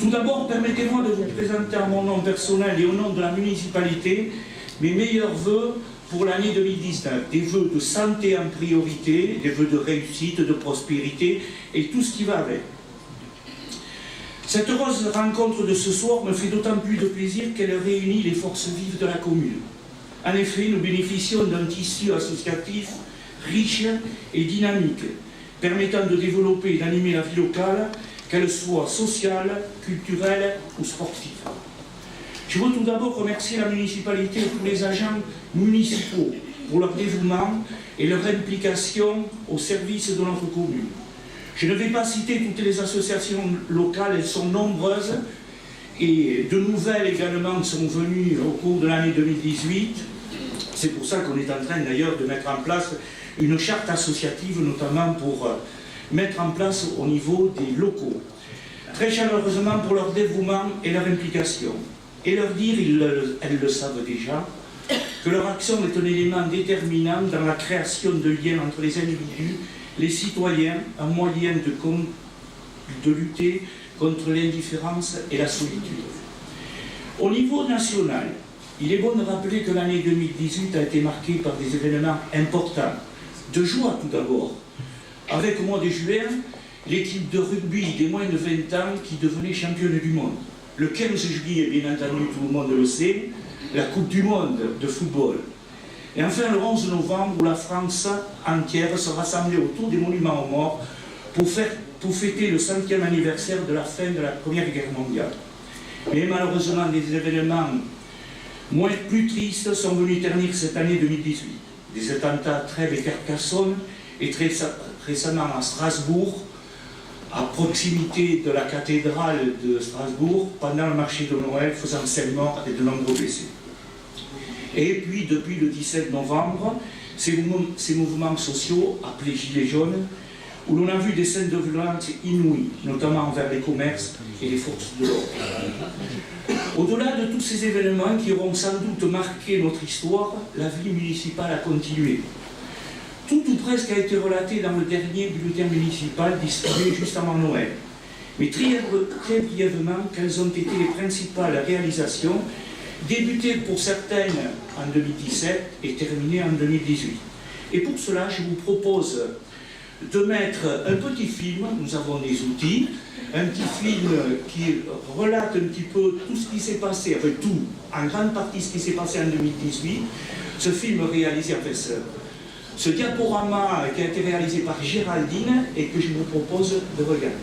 Tout d'abord, permettez-moi de vous présenter en mon nom personnel et au nom de la municipalité mes meilleurs vœux pour l'année 2019. Des vœux de santé en priorité, des vœux de réussite, de prospérité et tout ce qui va avec. Cette heureuse rencontre de ce soir me fait d'autant plus de plaisir qu'elle réunit les forces vives de la commune. En effet, nous bénéficions d'un tissu associatif riche et dynamique, permettant de développer et d'animer la vie locale, qu'elle soit sociale, culturelle ou sportive. Je veux tout d'abord remercier la municipalité et tous les agents municipaux pour leur dévouement et leur implication au service de notre commune. Je ne vais pas citer toutes les associations locales, elles sont nombreuses et de nouvelles également sont venues au cours de l'année 2018. C'est pour ça qu'on est en train d'ailleurs de mettre en place une charte associative, notamment pour mettre en place au niveau des locaux. Très chaleureusement pour leur dévouement et leur implication. Et leur dire, elles le savent déjà, que leur action est un élément déterminant dans la création de liens entre les individus, les citoyens, un moyen de lutter contre l'indifférence et la solitude. Au niveau national, il est bon de rappeler que l'année 2018 a été marquée par des événements importants. De joie tout d'abord, avec au mois de juin, l'équipe de rugby des moins de 20 ans qui devenait championne du monde. Le 15 juillet, bien entendu, tout le monde le sait, la Coupe du Monde de football. Et enfin, le 11 novembre, où la France entière se rassemblait autour des monuments aux morts pour fêter le 100e anniversaire de la fin de la Première Guerre mondiale. Mais malheureusement, des événements plus tristes sont venus ternir cette année 2018. Des attentats à Trèbes et Carcassonne, et très récemment à Strasbourg, à proximité de la cathédrale de Strasbourg, pendant le marché de Noël, faisant 5 morts et de nombreux blessés. Et puis, depuis le 17 novembre, ces mouvements sociaux, appelés Gilets jaunes, où l'on a vu des scènes de violence inouïes, notamment envers les commerces et les forces de l'ordre. Au-delà de tous ces événements qui auront sans doute marqué notre histoire, la vie municipale a continué. Tout ou presque a été relaté dans le dernier bulletin municipal distribué juste avant Noël. Mais très brièvement, quelles ont été les principales réalisations, débutées pour certaines en 2017 et terminées en 2018. Et pour cela, je vous propose de mettre un petit film, nous avons des outils, un petit film qui relate un petit peu tout ce qui s'est passé, enfin tout, en grande partie ce qui s'est passé en 2018. Ce film réalisé, enfin ce diaporama qui a été réalisé par Géraldine et que je vous propose de regarder.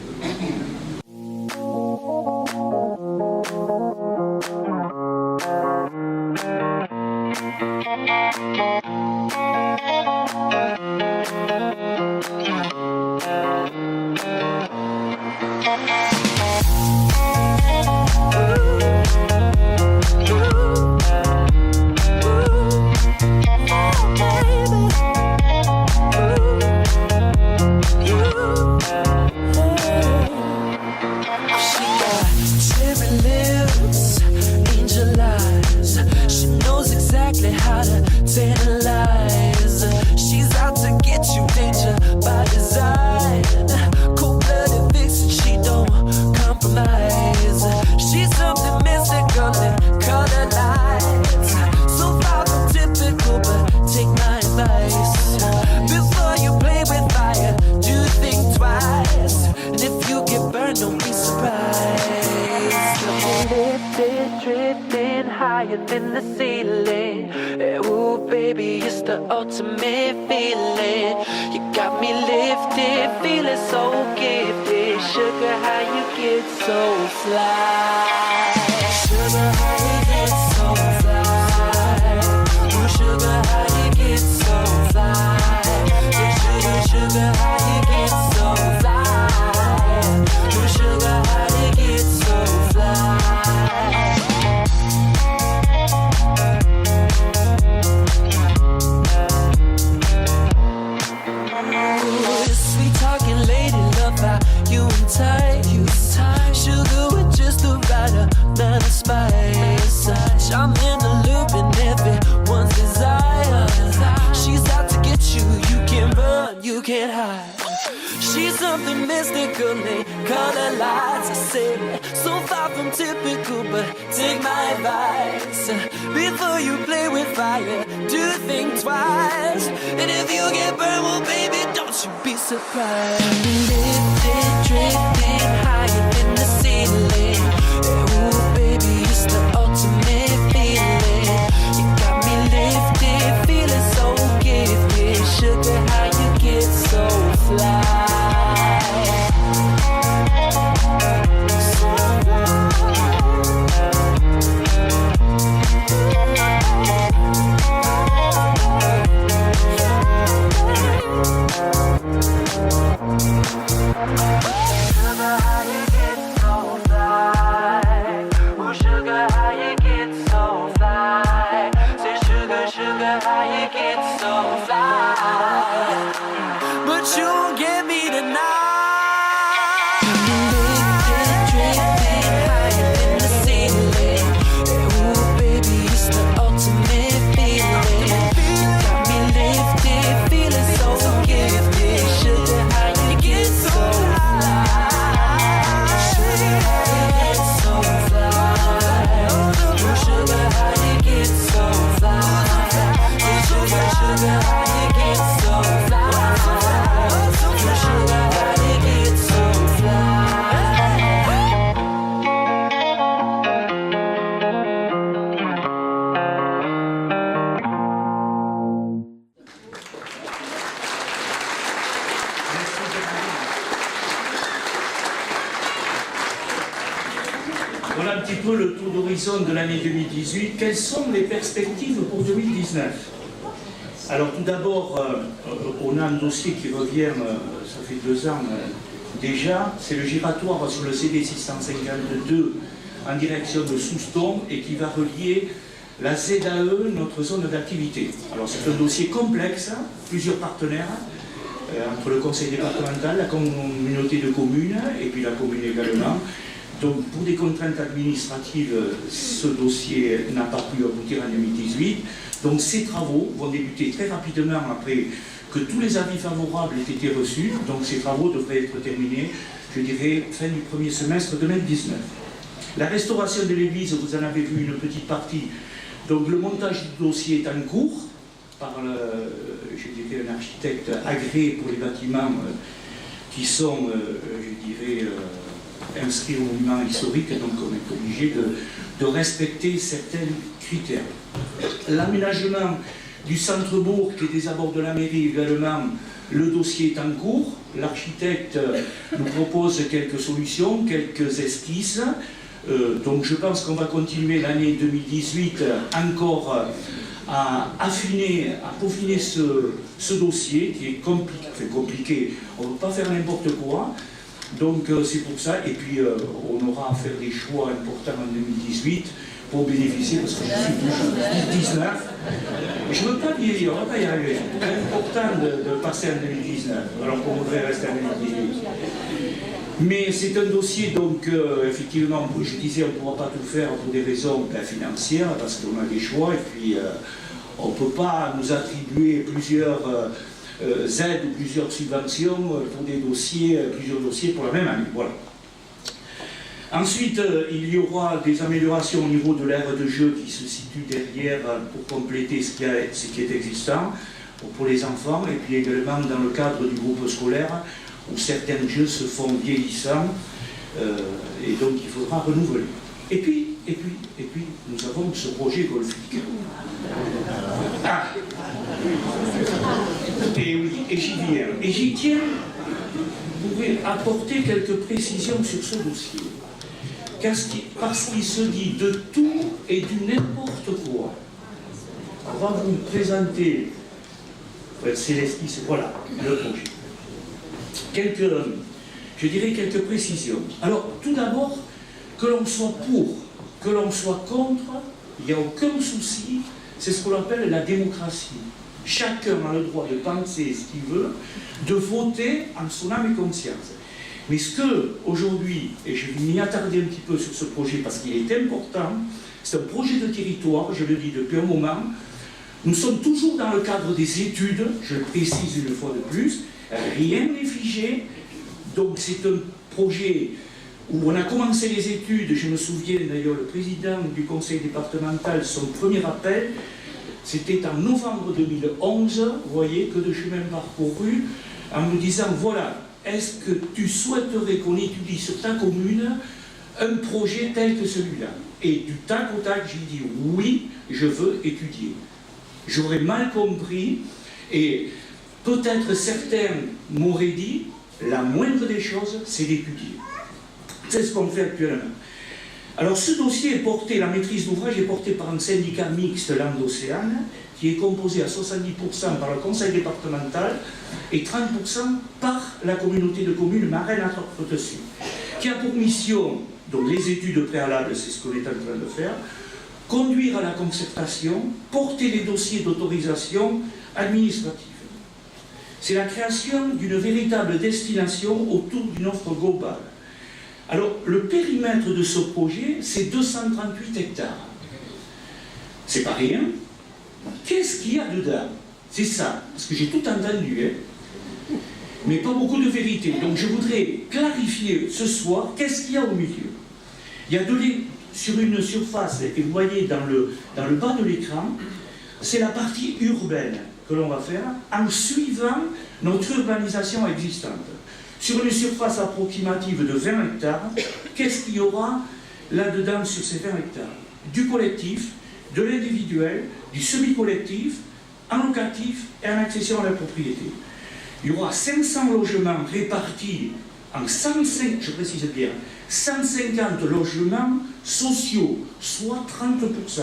In the ceiling, ooh baby, it's the ultimate feeling. You got me lifted, feeling so gifted. Sugar, how you get so fly? Sugar, how you get so fly? Ooh, sugar, how you get so fly? Sugar, how you get so fly? Ooh, sugar, how you get so fly? Sugar with just the right amount of spice. I'm in the loop and everyone's desire. She's out to get you, you can't run, you can't hide. She's something mystical, color lights, I say, so far from typical, but take my advice. Before you play with fire, do think twice. And if you get burned, well, baby, don't you be surprised. Lifted, drifting higher than the ceiling. Ooh, baby, it's the ultimate feeling. You got me lifted, feeling so gifted. Sugar, how you get so fly? But you won't get me tonight. Lifted, drifting higher than the ceiling. Ooh, baby, it's the ultimate feeling. You got me lifted, feeling so gifted. Sugar, how you get so fly? Sugar, how you get so fly? Ooh, sugar, how you get so fly? Sugar, sugar, how you get so fly? Voilà un petit peu le tour d'horizon de l'année 2018. Quelles sont les perspectives pour 2019? Alors tout d'abord, on a un dossier qui revient, ça fait 2 ans déjà, c'est le giratoire sur le CD 652 en direction de Souston et qui va relier la ZAE, notre zone d'activité. Alors c'est un dossier complexe, plusieurs partenaires, entre le conseil départemental, la communauté de communes et puis la commune également. Donc pour des contraintes administratives, ce dossier n'a pas pu aboutir en 2018. Donc ces travaux vont débuter très rapidement après que tous les avis favorables aient été reçus. Donc ces travaux devraient être terminés, je dirais, fin du premier semestre 2019. La restauration de l'église, vous en avez vu une petite partie. Donc le montage du dossier est en cours par, je dirais, un architecte agréé pour les bâtiments qui sont, je dirais, inscrits au monument historique, donc on est obligé de respecter certains critères. L'aménagement du centre-bourg et des abords de la mairie également, le dossier est en cours. L'architecte nous propose quelques solutions, quelques esquisses. Donc je pense qu'on va continuer l'année 2018 encore à affiner, à peaufiner ce dossier qui est compliqué. On ne peut pas faire n'importe quoi. Donc c'est pour ça, et puis on aura à faire des choix importants en 2018 pour bénéficier, parce que je suis toujours 19. Je ne veux pas vieillir, on ne va pas y arriver. C'est important de passer en 2019, alors qu'on voudrait rester en 2018. Mais c'est un dossier, donc effectivement, je disais, on ne pourra pas tout faire pour des raisons financières, parce qu'on a des choix, et puis on ne peut pas nous attribuer plusieurs aides ou plusieurs subventions pour des dossiers, plusieurs dossiers pour la même année. Voilà. Ensuite, il y aura des améliorations au niveau de l'aire de jeu qui se situe derrière pour compléter ce qui est existant pour les enfants, et puis également dans le cadre du groupe scolaire où certains jeux se font vieillissants et donc il faudra renouveler. Et puis, nous avons ce projet golfique. Ah. Et oui, et j'y viens. Et j'y tiens, vous pouvez apporter quelques précisions sur ce dossier. Parce qu'il se dit de tout et du n'importe quoi. On va vous présenter, c'est l'esquisse, voilà, le projet. Je dirais quelques précisions. Alors, tout d'abord, que l'on soit pour, que l'on soit contre, il n'y a aucun souci, c'est ce qu'on appelle la démocratie. Chacun a le droit de penser ce qu'il veut, de voter en son âme et conscience. Mais ce que, aujourd'hui, et je vais m'y attarder un petit peu sur ce projet parce qu'il est important, c'est un projet de territoire, je le dis depuis un moment. Nous sommes toujours dans le cadre des études, je le précise une fois de plus, rien n'est figé, donc c'est un projet où on a commencé les études. Je me souviens d'ailleurs, le président du conseil départemental, son premier appel, c'était en novembre 2011, vous voyez, que de chemin parcouru, en me disant, voilà, est-ce que tu souhaiterais qu'on étudie sur ta commune un projet tel que celui-là? Et du tac au tac, j'ai dit, oui, je veux étudier. J'aurais mal compris, et peut-être certains m'auraient dit, la moindre des choses, c'est d'étudier. C'est ce qu'on fait actuellement. Alors ce dossier est porté, la maîtrise d'ouvrage est portée par un syndicat mixte Landes-Océane, qui est composé à 70% par le conseil départemental et 30% par la communauté de communes Marennes-Atteaux-Dessus, qui a pour mission, donc les études préalables, c'est ce qu'on est en train de faire, conduire à la concertation, porter les dossiers d'autorisation administrative. C'est la création d'une véritable destination autour d'une offre globale. Alors, le périmètre de ce projet, c'est 238 hectares. C'est pas rien. Qu'est-ce qu'il y a dedans? C'est ça, parce que j'ai tout entendu, hein, mais pas beaucoup de vérité. Donc je voudrais clarifier ce soir, qu'est-ce qu'il y a au milieu? Il y a sur une surface, et vous voyez dans le bas de l'écran, c'est la partie urbaine que l'on va faire en suivant notre urbanisation existante. Sur une surface approximative de 20 hectares, qu'est-ce qu'il y aura là-dedans sur ces 20 hectares? Du collectif, de l'individuel, du semi-collectif, en locatif et en accession à la propriété. Il y aura 500 logements répartis en 105, je précise bien, 150 logements sociaux, soit 30%,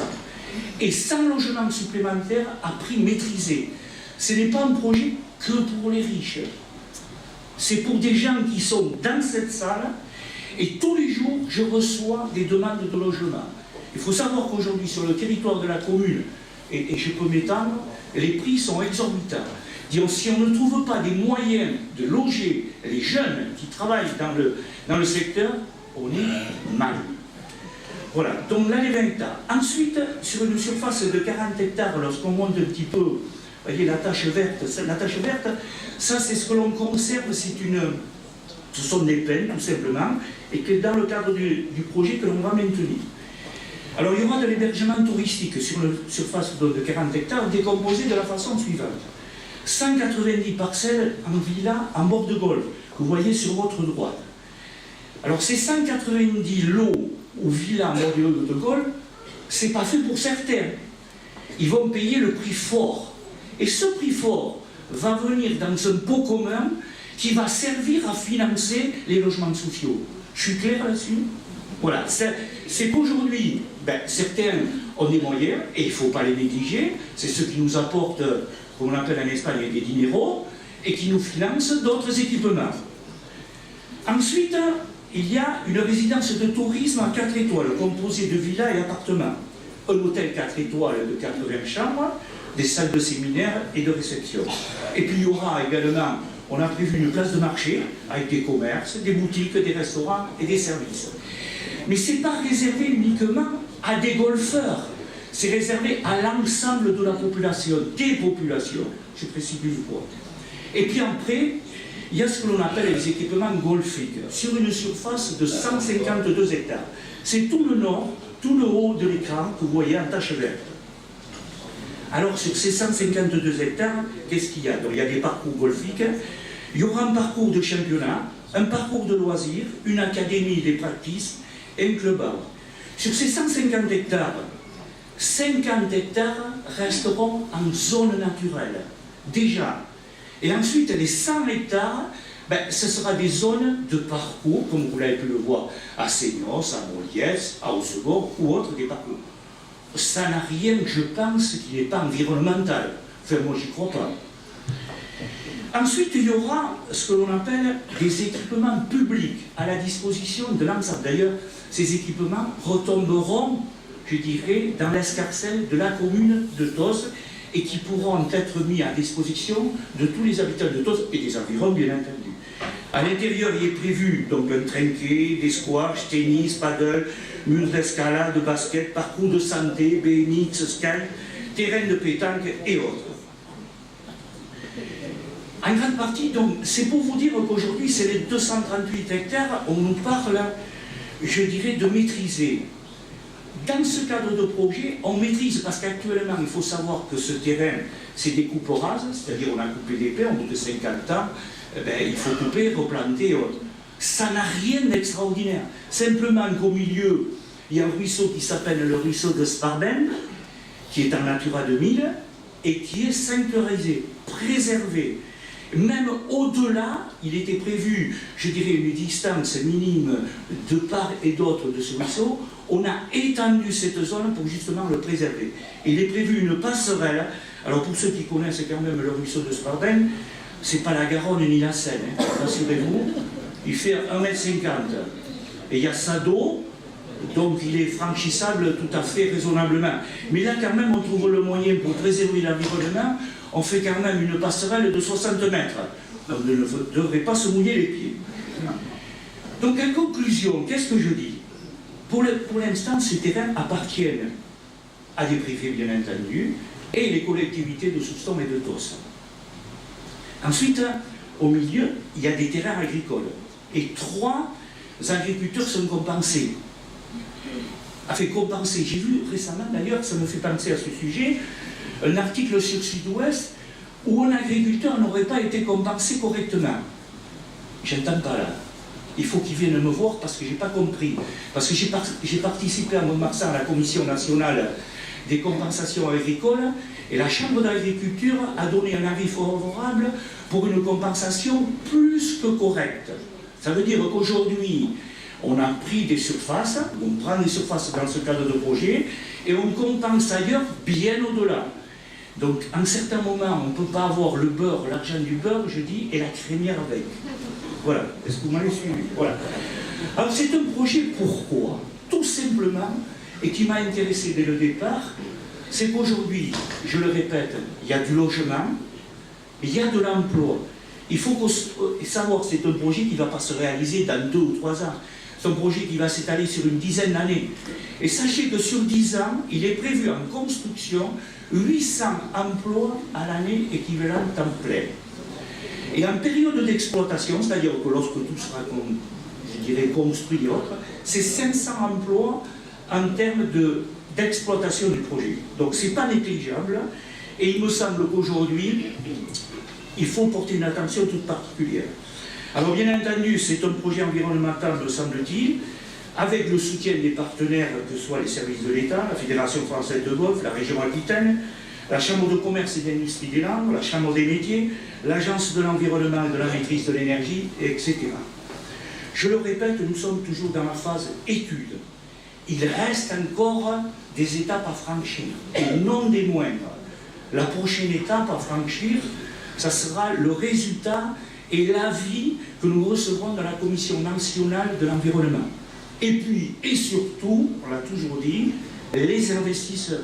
et 100 logements supplémentaires à prix maîtrisé. Ce n'est pas un projet que pour les riches. C'est pour des gens qui sont dans cette salle, et tous les jours, je reçois des demandes de logement. Il faut savoir qu'aujourd'hui, sur le territoire de la commune, et je peux m'étendre, les prix sont exorbitants. Disons, si on ne trouve pas des moyens de loger les jeunes qui travaillent dans le secteur, on est mal. Voilà, donc là, les 20 hectares. Ensuite, sur une surface de 40 hectares, lorsqu'on monte un petit peu, vous voyez, la tache verte, ça c'est ce que l'on conserve, ce sont des peines, tout simplement, et que dans le cadre du projet que l'on va maintenir. Alors, il y aura de l'hébergement touristique sur une surface de 40 hectares, décomposé de la façon suivante. 190 parcelles en villa en bord de golfe, que vous voyez sur votre droite. Alors, ces 190 lots ou villas en bord de golfe, c'est pas fait pour certains. Ils vont payer le prix fort. Et ce prix fort va venir dans un pot commun qui va servir à financer les logements sociaux. Je suis clair là-dessus? Voilà, c'est qu'aujourd'hui, certains ont des moyens, et il ne faut pas les négliger, c'est ceux qui nous apportent, comme on appelle en Espagne, des dineros, et qui nous financent d'autres équipements. Ensuite, il y a une résidence de tourisme à 4 étoiles, composée de villas et appartements. Un hôtel 4 étoiles de 80 chambres, des salles de séminaire et de réception. Et puis il y aura également, on a prévu une place de marché, avec des commerces, des boutiques, des restaurants et des services. Mais ce n'est pas réservé uniquement à des golfeurs, c'est réservé à l'ensemble de la population, des populations, je précise une fois. Et puis après, il y a ce que l'on appelle les équipements golfiques, sur une surface de 152 hectares. C'est tout le nord, tout le haut de l'écran que vous voyez en tache verte. Alors sur ces 152 hectares, qu'est-ce qu'il y a? Donc, il y a des parcours golfiques, il y aura un parcours de championnat, un parcours de loisirs, une académie des practices, et un club house. Sur ces 150 hectares, 50 hectares resteront en zone naturelle, déjà. Et ensuite, les 100 hectares, ce sera des zones de parcours, comme vous l'avez pu le voir, à Seignos, à Moliès, à Haussegor, ou autres des parcours. Ça n'a rien, je pense, qui n'est pas environnemental. Enfin, moi, j'y crois pas. Ensuite, il y aura ce que l'on appelle des équipements publics à la disposition de l'ensemble. D'ailleurs, ces équipements retomberont, je dirais, dans l'escarcelle de la commune de Tos et qui pourront être mis à disposition de tous les habitants de Tos et des environs, bien entendu. À l'intérieur, il est prévu donc un trinquet, des squash, tennis, paddle, murs d'escalade, basket, parcours de santé, BMX, sky, terrain de pétanque et autres. En grande partie, donc, c'est pour vous dire qu'aujourd'hui, c'est les 238 hectares, on nous parle, je dirais, de maîtriser. Dans ce cadre de projet, on maîtrise, parce qu'actuellement, il faut savoir que ce terrain, c'est des coupes rases, c'est-à-dire on a coupé des pins, au bout de 50 ans, il faut couper, replanter, autres. Ça n'a rien d'extraordinaire. Simplement qu'au milieu, il y a un ruisseau qui s'appelle le ruisseau de Sparben, qui est en Natura 2000, et qui est sanctuarisé, préservé. Même au-delà, il était prévu, je dirais, une distance minime de part et d'autre de ce ruisseau. On a étendu cette zone pour justement le préserver. Il est prévu une passerelle. Alors pour ceux qui connaissent quand même le ruisseau de Sparben, c'est pas la Garonne ni la Seine, hein, rassurez-vous. Il fait 1,50 m. Et il y a sa d'eau, donc il est franchissable tout à fait raisonnablement. Mais là quand même on trouve le moyen pour préserver l'environnement. On fait quand même une passerelle de 60 mètres. On ne devrait pas se mouiller les pieds. Donc en conclusion, qu'est-ce que je dis? Pour l'instant, ces terrains appartiennent à des privés, bien entendu, et les collectivités de Soustons et de Tos. Ensuite, au milieu, il y a des terrains agricoles. Et 3 agriculteurs sont compensés. Enfin, compensés. J'ai vu récemment, d'ailleurs, ça me fait penser à ce sujet, un article sur Sud-Ouest où un agriculteur n'aurait pas été compensé correctement. J'entends pas là. Il faut qu'il vienne me voir parce que je n'ai pas compris. Parce que j'ai participé en mars à la Commission nationale des compensations agricoles et la Chambre d'agriculture a donné un avis favorable pour une compensation plus que correcte. Ça veut dire qu'aujourd'hui, on a pris des surfaces, on prend des surfaces dans ce cadre de projet et on compense ailleurs bien au-delà. Donc, en certains moments, on ne peut pas avoir le beurre, l'argent du beurre, je dis, et la crémière avec. Voilà. Est-ce que vous m'avez suivi? Voilà. Alors, c'est un projet pourquoi? Tout simplement, et qui m'a intéressé dès le départ, c'est qu'aujourd'hui, je le répète, il y a du logement, il y a de l'emploi. Il faut savoir que c'est un projet qui ne va pas se réaliser dans 2 ou 3 ans. C'est un projet qui va s'étaler sur une dizaine d'années. Et sachez que sur 10 ans, il est prévu en construction 800 emplois à l'année équivalent temps plein. Et en période d'exploitation, c'est-à-dire que lorsque tout sera, je dirais, construit et autres, c'est 500 emplois en termes d'exploitation du projet. Donc ce n'est pas négligeable. Et il me semble qu'aujourd'hui, il faut porter une attention toute particulière. Alors bien entendu, c'est un projet environnemental, me semble-t-il, avec le soutien des partenaires, que ce soit les services de l'État, la Fédération française de golf, la région Aquitaine, la Chambre de commerce et d'industrie des Landes, la Chambre des métiers, l'Agence de l'environnement et de la maîtrise de l'énergie, etc. Je le répète, nous sommes toujours dans la phase étude. Il reste encore des étapes à franchir, et non des moindres. La prochaine étape à franchir, ça sera le résultat et l'avis que nous recevrons dans la Commission nationale de l'environnement. Et puis, et surtout, on l'a toujours dit, les investisseurs.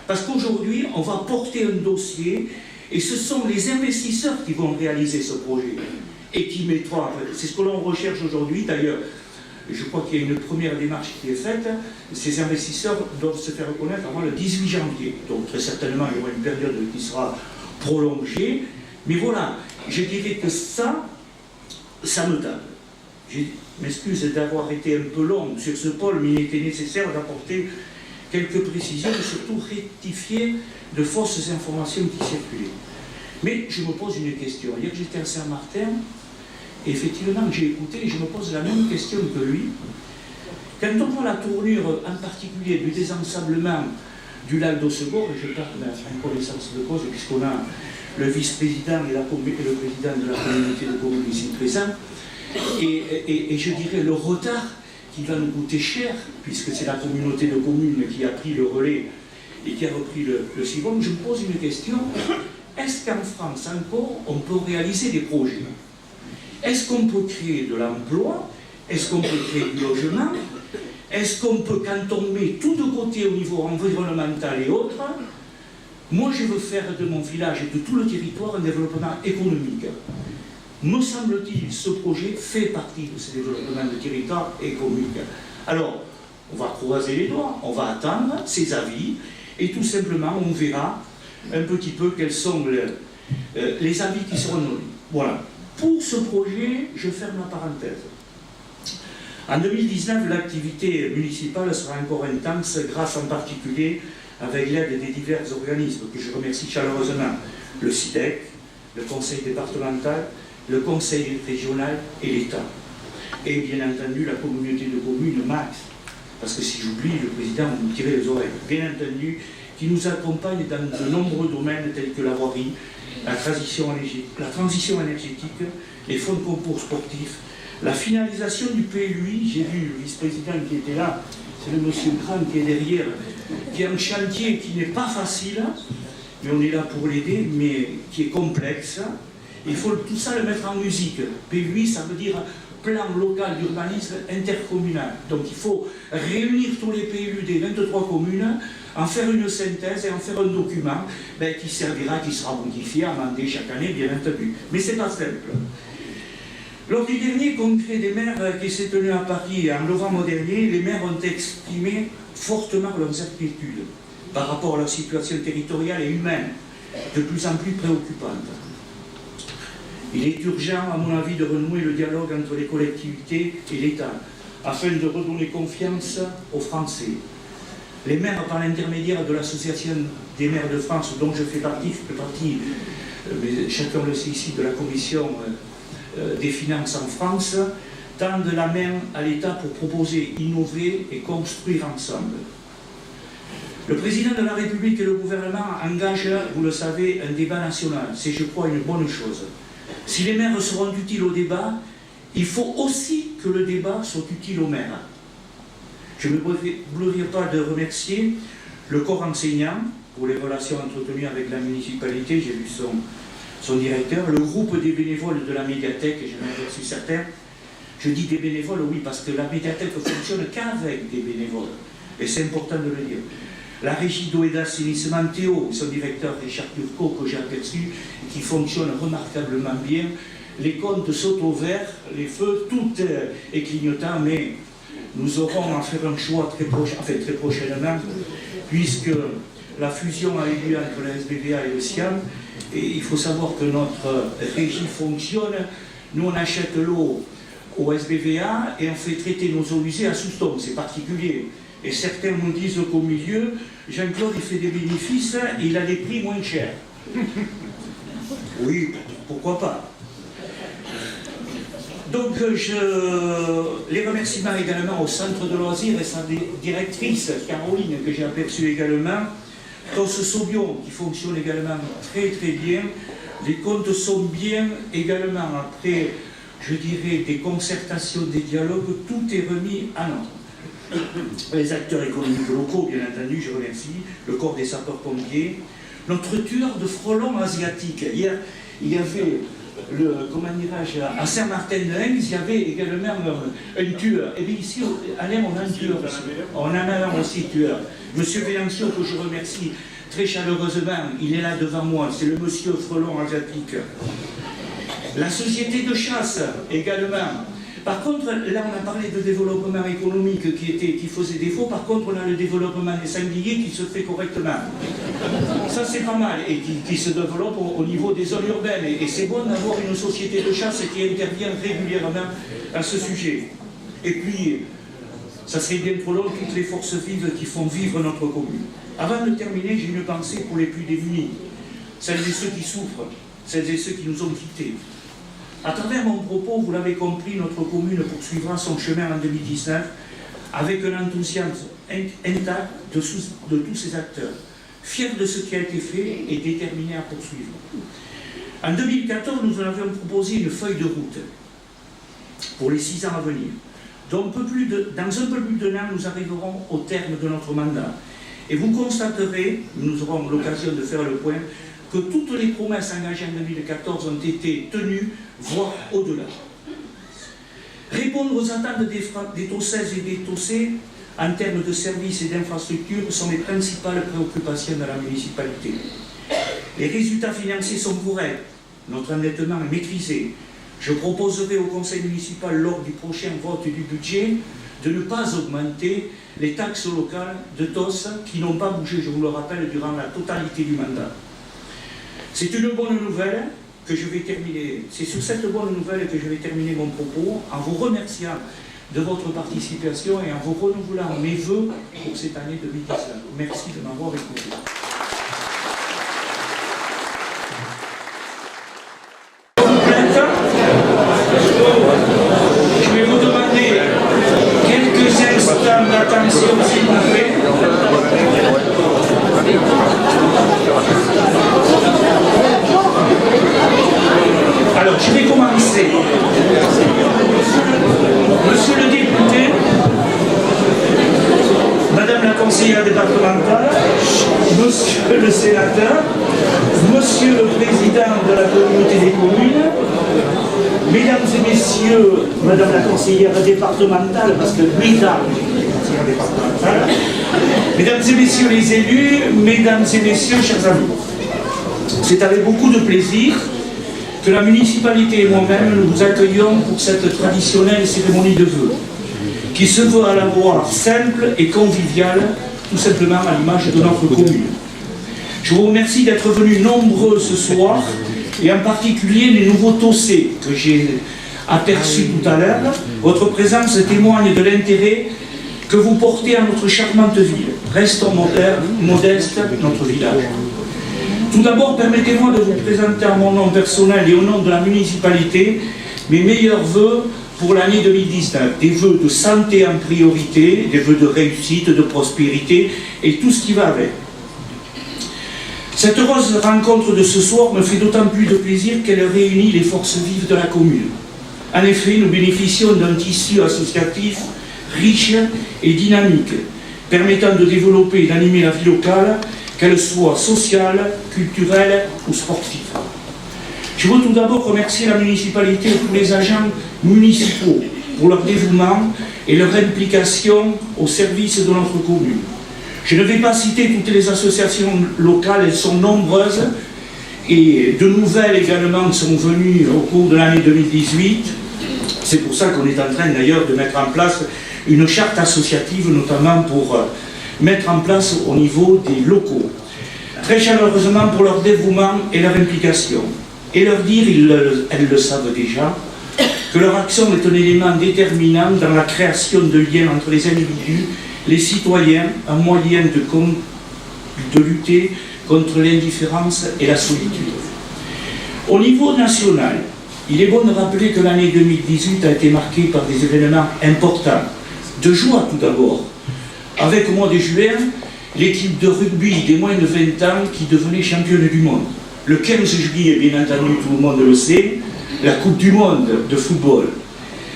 Parce qu'aujourd'hui, on va porter un dossier et ce sont les investisseurs qui vont réaliser ce projet et qui mettront, c'est ce que l'on recherche aujourd'hui d'ailleurs. Je crois qu'il y a une première démarche qui est faite. Ces investisseurs doivent se faire reconnaître avant le 18 janvier. Donc très certainement, il y aura une période qui sera prolongée. Mais voilà, je dirais que ça me table. Je m'excuse d'avoir été un peu long sur ce pôle, mais il était nécessaire d'apporter quelques précisions et surtout rectifier de fausses informations qui circulaient. Mais je me pose une question. Hier, j'étais à Saint-Martin, et effectivement, j'ai écouté et je me pose la même question que lui. Quand on voit la tournure, en particulier du désensablement du lac d'Ossegor, et je parle en connaissance de cause, puisqu'on a le vice-président et le président de la communauté de communes ici présents, et je dirais le retard qui va nous coûter cher, puisque c'est la communauté de communes qui a pris le relais et qui a repris le Sivon, je me pose une question. Est-ce qu'en France encore, on peut réaliser des projets? Est-ce qu'on peut créer de l'emploi? Est-ce qu'on peut créer du logement? Est-ce qu'on peut, quand on met tout de côté au niveau environnemental et autres, moi je veux faire de mon village et de tout le territoire un développement économique. Me semble-t-il, ce projet fait partie de ce développement de territoire économique. Alors, on va croiser les doigts, on va attendre ces avis, et tout simplement, on verra un petit peu quels sont les avis qui seront donnés. Voilà. Pour ce projet, je ferme la parenthèse. En 2019, l'activité municipale sera encore intense grâce en particulier avec l'aide des divers organismes que je remercie chaleureusement, le SIDEC, le Conseil départemental, le Conseil régional et l'État. Et bien entendu la communauté de communes Max, parce que si j'oublie, le président va me tirer les oreilles, bien entendu, qui nous accompagne dans de nombreux domaines tels que la voirie, la transition énergétique, les fonds de concours sportifs, la finalisation du PLUI. J'ai vu le vice-président qui était là, c'est le monsieur Grand qui est derrière, qui est un chantier qui n'est pas facile, mais on est là pour l'aider, mais qui est complexe. Il faut tout ça le mettre en musique. PLUI, ça veut dire plan local d'urbanisme intercommunal. Donc il faut réunir tous les PLU des 23 communes, en faire une synthèse et en faire un document qui servira, qui sera modifié, amendé chaque année, bien entendu. Mais c'est pas simple. Lors du dernier congrès des maires qui s'est tenu à Paris en novembre dernier, les maires ont exprimé fortement leurs inquiétudes par rapport à leur situation territoriale et humaine, de plus en plus préoccupante. Il est urgent, à mon avis, de renouer le dialogue entre les collectivités et l'État, afin de redonner confiance aux Français. Les maires, par l'intermédiaire de l'Association des maires de France, dont je fais partie, mais chacun le sait ici, de la Commission des finances en France, tendent la main à l'État pour proposer, innover et construire ensemble. Le président de la République et le gouvernement engagent, vous le savez, un débat national. C'est, je crois, une bonne chose. Si les maires seront utiles au débat, il faut aussi que le débat soit utile aux maires. Je ne m'oublierai pas de remercier le corps enseignant pour les relations entretenues avec la municipalité, j'ai vu son directeur, le groupe des bénévoles de la médiathèque, j'en ai reçu certains. Je dis des bénévoles, oui, parce que la médiathèque fonctionne qu'avec des bénévoles, et c'est important de le dire. La régie d'eau et d'assainissement Théo, son directeur Richard Turcot, que j'ai aperçu, qui fonctionne remarquablement bien. Les comptes sautent au vert, les feux, tout est clignotant, mais nous aurons à faire un choix très prochainement, puisque la fusion a eu lieu entre la SBVA et le SIAM, et il faut savoir que notre régie fonctionne. Nous, on achète l'eau au SBVA et on fait traiter nos eaux usées à Souston, c'est particulier. Et certains me disent qu'au milieu, Jean-Claude il fait des bénéfices et il a des prix moins chers. Oui, pourquoi pas. Donc les remerciements également au centre de loisirs et sa directrice Caroline que j'ai aperçue également. Tos Sobion qui fonctionne également très très bien. Les comptes sont bien également après, je dirais, des concertations, des dialogues, tout est remis à l'ordre. Les acteurs économiques locaux, bien entendu, je remercie, le corps des sapeurs-pompiers, notre tueur de frelons asiatique. Hier, il y avait, comment dirais-je, à Saint-Martin-de-Hens, il y avait également un tueur. Et bien ici, à Lem, on a un tueur aussi. On en a un aussi tueur. Monsieur Vélencio, que je remercie très chaleureusement, il est là devant moi, c'est le monsieur frelon asiatique. La société de chasse, également. Par contre, là on a parlé de développement économique qui faisait défaut, par contre on a le développement des sangliers qui se fait correctement. Ça c'est pas mal, et qui se développe au niveau des zones urbaines, et c'est bon d'avoir une société de chasse qui intervient régulièrement à ce sujet. Et puis, ça serait bien trop long, toutes les forces vives qui font vivre notre commune. Avant de terminer, j'ai une pensée pour les plus démunis, celles et ceux qui souffrent, celles et ceux qui nous ont quittés. À travers mon propos, vous l'avez compris, notre commune poursuivra son chemin en 2019 avec un enthousiasme intact de tous ses acteurs, fiers de ce qui a été fait et déterminés à poursuivre. En 2014, nous avions proposé une feuille de route pour les 6 ans à venir. Dans un peu plus d'un an, nous arriverons au terme de notre mandat. Et vous constaterez, nous aurons l'occasion de faire le point, que toutes les promesses engagées en 2014 ont été tenues, voire au-delà. Répondre aux attentes des Tossaises et des Tossais en termes de services et d'infrastructures sont les principales préoccupations de la municipalité. Les résultats financiers sont corrects, notre endettement est maîtrisé. Je proposerai au conseil municipal lors du prochain vote du budget de ne pas augmenter les taxes locales de TOS qui n'ont pas bougé, je vous le rappelle, durant la totalité du mandat. C'est une bonne nouvelle que je vais terminer, c'est sur cette bonne nouvelle que je vais terminer mon propos, en vous remerciant de votre participation et en vous renouvelant mes vœux pour cette année 2019. Merci de m'avoir écouté. Je vais vous demander quelques instants d'attention, s'il vous plaît. Alors, je vais commencer. Monsieur le député, Madame la conseillère départementale, Monsieur le sénateur, Monsieur le président de la communauté des communes, Mesdames et Messieurs, Madame la conseillère départementale, parce que Mesdames, conseillère départementale, Mesdames et Messieurs les élus, Mesdames et Messieurs, chers amis, c'est avec beaucoup de plaisir que la municipalité et moi-même nous vous accueillons pour cette traditionnelle cérémonie de vœux, qui se veut à la fois simple et conviviale, tout simplement à l'image de notre commune. Je vous remercie d'être venus nombreux ce soir, et en particulier les nouveaux tossés que j'ai aperçus tout à l'heure. Votre présence témoigne de l'intérêt que vous portez à notre charmante ville. Restons modestes, notre village. Tout d'abord, permettez-moi de vous présenter en mon nom personnel et au nom de la municipalité mes meilleurs vœux pour l'année 2019. Des vœux de santé en priorité, des vœux de réussite, de prospérité et tout ce qui va avec. Cette heureuse rencontre de ce soir me fait d'autant plus de plaisir qu'elle réunit les forces vives de la commune. En effet, nous bénéficions d'un tissu associatif riche et dynamique, permettant de développer et d'animer la vie locale, qu'elle soit sociale, culturelle ou sportive. Je veux tout d'abord remercier la municipalité et tous les agents municipaux pour leur dévouement et leur implication au service de notre commune. Je ne vais pas citer toutes les associations locales, elles sont nombreuses et de nouvelles également sont venues au cours de l'année 2018. C'est pour ça qu'on est en train d'ailleurs de mettre en place une charte associative, notamment pour mettre en place au niveau des locaux. Très chaleureusement pour leur dévouement et leur implication. Et leur dire, elles le savent déjà, que leur action est un élément déterminant dans la création de liens entre les individus, les citoyens, un moyen de lutter contre l'indifférence et la solitude. Au niveau national, il est bon de rappeler que l'année 2018 a été marquée par des événements importants. De joie tout d'abord. Avec au mois de juin, l'équipe de rugby des moins de 20 ans qui devenait championne du monde. Le 15 juillet, bien entendu, tout le monde le sait, la Coupe du Monde de football.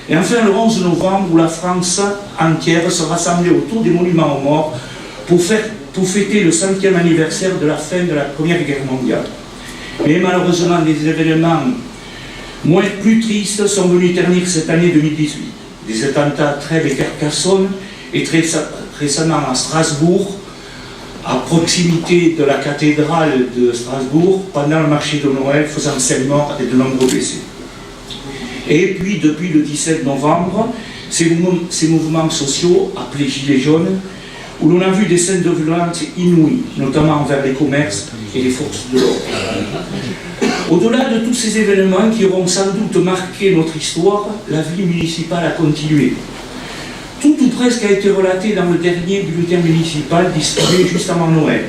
Et enfin le 11 novembre, où la France entière se rassemblait autour des monuments aux morts pour fêter le 100e anniversaire de la fin de la Première Guerre mondiale. Mais malheureusement, des événements plus tristes sont venus ternir cette année 2018. Des attentats à Trèbes et Carcassonne, et très récemment à Strasbourg, à proximité de la cathédrale de Strasbourg, pendant le marché de Noël, faisant 5 morts et de nombreux blessés. Et puis, depuis le 17 novembre, ces mouvements sociaux, appelés Gilets jaunes, où l'on a vu des scènes de violence inouïes, notamment envers les commerces et les forces de l'ordre. Au-delà de tous ces événements qui auront sans doute marqué notre histoire, la vie municipale a continué. Tout ou presque a été relaté dans le dernier bulletin municipal distribué juste avant Noël.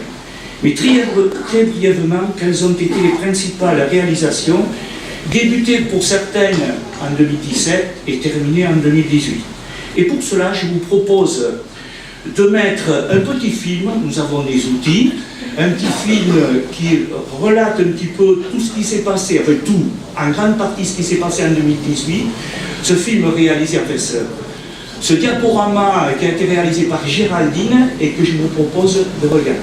Mais très brièvement, quelles ont été les principales réalisations, débutées pour certaines en 2017 et terminées en 2018. Et pour cela, je vous propose de mettre un petit film, nous avons des outils, un petit film qui relate un petit peu tout ce qui s'est passé, enfin tout, en grande partie ce qui s'est passé en 2018. Ce film réalisé, enfin ce diaporama qui a été réalisé par Géraldine et que je vous propose de regarder.